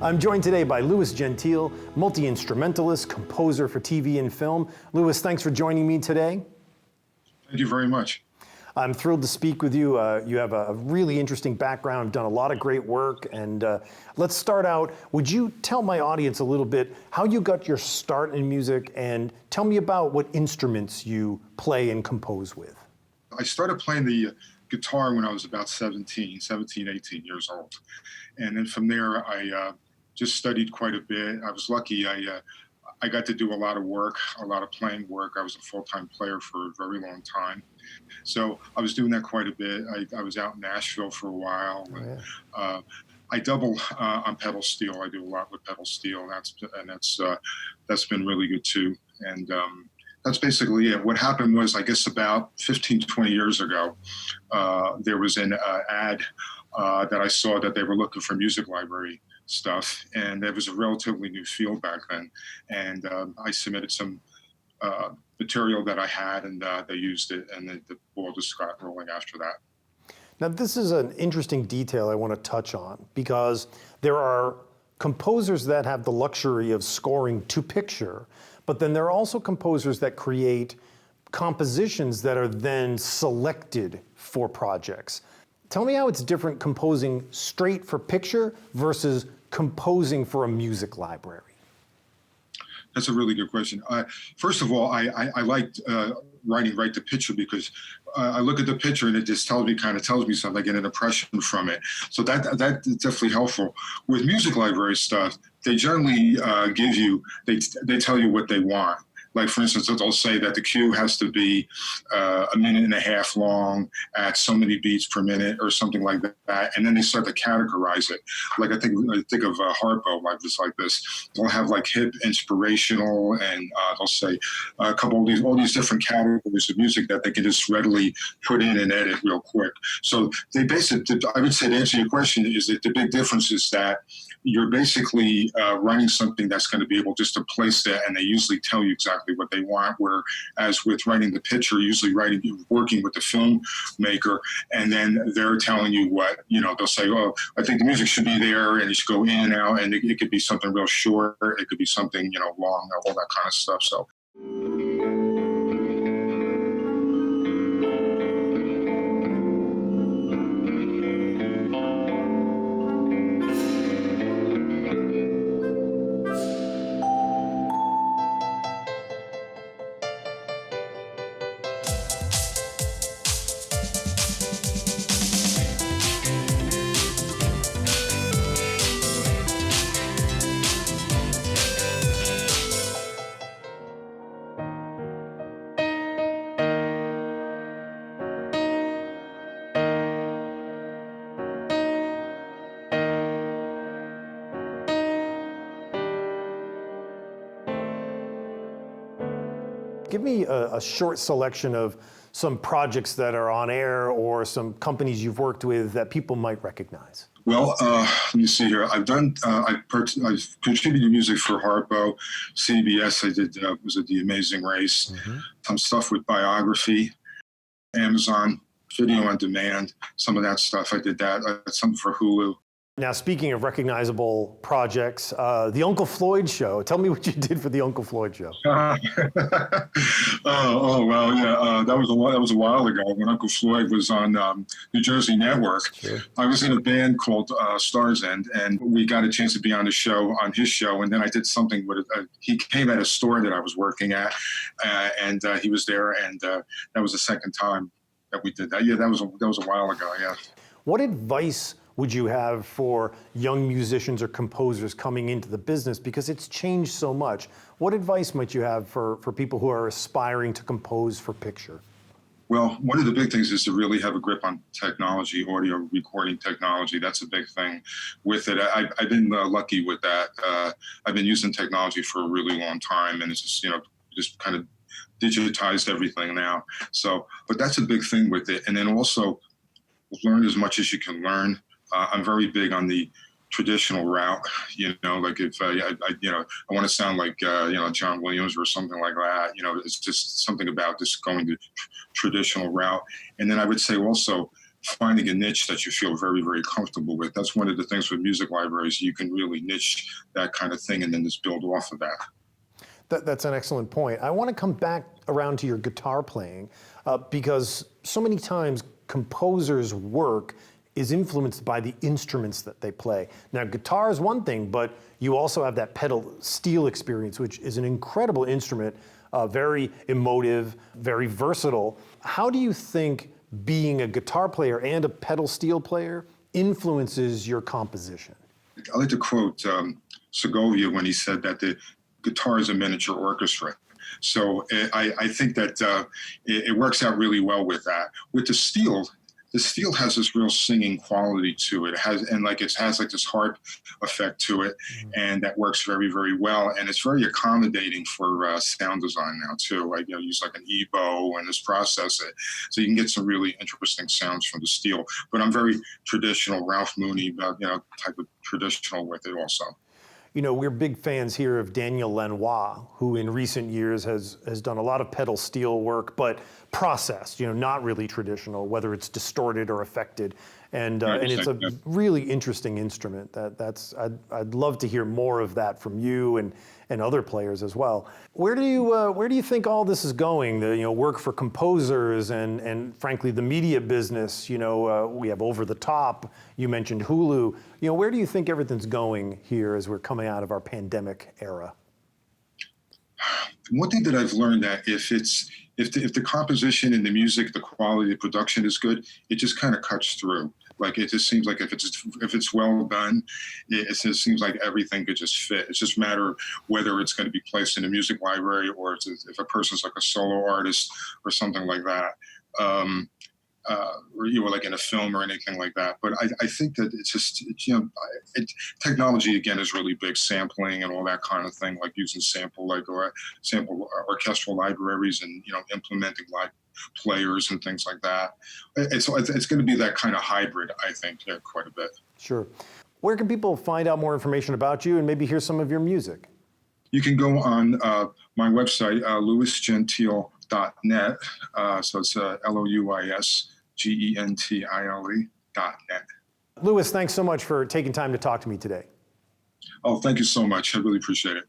I'm joined today by Louis Gentile, multi-instrumentalist, composer for TV and film. Louis, thanks for joining me today. Thank you very much. I'm thrilled to speak with you. You have a really interesting background, done a lot of great work, and let's start out. Would you tell my audience a little bit how you got your start in music, and tell me about what instruments you play and compose with? I started playing the guitar when I was about 17, 18 years old. And then from there, I just studied quite a bit. I was lucky. I got to do a lot of work, a lot of playing work. I was a full-time player for a very long time. So I was doing that quite a bit. I was out in Nashville for a while. And, I double on pedal steel. I do a lot with pedal steel. That's been really good too. And that's basically it. What happened was, I guess about 15, 20 years ago, there was an ad that I saw that they were looking for music library stuff, and it was a relatively new field back then. And I submitted some material that I had, and they used it, and the ball just got rolling after that. Now, this is an interesting detail I want to touch on, because there are composers that have the luxury of scoring to picture, but then there are also composers that create compositions that are then selected for projects. Tell me how it's different composing straight for picture versus composing for a music library. That's a really good question. First of all, I liked writing right to picture, because I look at the picture and it just tells me something. I get an impression from it. So that's definitely helpful. With music library stuff, they generally they tell you what they want. Like, for instance, they'll say that the cue has to be a minute and a half long at so many beats per minute or something like that. And then they start to categorize it. Like, I think of Harpo like this. They'll have like hip, inspirational, and they'll say a couple of all these different categories of music that they can just readily put in and edit real quick. So they basically, I would say, to answer your question, is that the big difference is that you're basically writing something that's going to be able just to place that, and they usually tell you exactly what they want. Whereas with writing the picture, usually working with the filmmaker, and then they're telling you what, they'll say, oh, I think the music should be there, and it should go in and out, and it could be something real short, it could be something, long, all that kind of stuff. So. Give me a short selection of some projects that are on air or some companies you've worked with that people might recognize. Well, let me see here. I've contributed music for Harpo, CBS. I did was it The Amazing Race, some stuff with Biography, Amazon, Video on Demand, some of that stuff. I did that. I did something for Hulu. Now, speaking of recognizable projects, the Uncle Floyd Show. Tell me what you did for the Uncle Floyd Show. Well, yeah. That was a while ago when Uncle Floyd was on New Jersey Network. Sure. I was in a band called Stars End, and we got a chance to be on his show, and then I did something with he came at a store that I was working at, and he was there, and that was the second time that we did that. Yeah, that was a while ago. Yeah. What advice would you have for young musicians or composers coming into the business, because it's changed so much? What advice might you have for people who are aspiring to compose for picture? Well, one of the big things is to really have a grip on technology, audio recording technology. That's a big thing with it. I've been lucky with that. I've been using technology for a really long time, and it's just kind of digitized everything now. So, but that's a big thing with it. And then also learn as much as you can learn. I'm very big on the traditional route, like if I want to sound like John Williams or something like that. It's just something about just going the traditional route. And then I would say also finding a niche that you feel very, very comfortable with. That's one of the things with music libraries. You can really niche that kind of thing and then just build off of that. That's an excellent point. I want to come back around to your guitar playing because so many times composers' work is influenced by the instruments that they play. Now, guitar is one thing, but you also have that pedal steel experience, which is an incredible instrument, very emotive, very versatile. How do you think being a guitar player and a pedal steel player influences your composition? I like to quote Segovia when he said that the guitar is a miniature orchestra. So I think that it works out really well with that. With the steel has this real singing quality to it. It has like this harp effect to it, and that works very, very well. And it's very accommodating for sound design now too. Like, use like an EBow and just process it, so you can get some really interesting sounds from the steel. But I'm very traditional, Ralph Mooney, type of traditional with it also. We're big fans here of Daniel Lanois, who in recent years has done a lot of pedal steel work, but processed, not really traditional, whether it's distorted or affected. And it's a really interesting instrument. I'd love to hear more of that from you and other players as well. Where do you think all this is going? The work for composers and frankly the media business. We have Over the Top. You mentioned Hulu. Where do you think everything's going here as we're coming out of our pandemic era? One thing that I've learned that if the composition and the music, the quality, the production is good, it just kind of cuts through. Like, it just seems like if it's well done, it just seems like everything could just fit. It's just a matter of whether it's going to be placed in a music library or if a person's like a solo artist or something like that. Or like in a film or anything like that. But I think that it's just, technology again is really big, sampling and all that kind of thing, like using sample orchestral libraries and, implementing live players and things like that. It's going to be that kind of hybrid, I think, quite a bit. Sure. Where can people find out more information about you and maybe hear some of your music? You can go on my website, louisgentile.net. So it's LOUISGENTILE.net. Louis, thanks so much for taking time to talk to me today. Oh, thank you so much. I really appreciate it.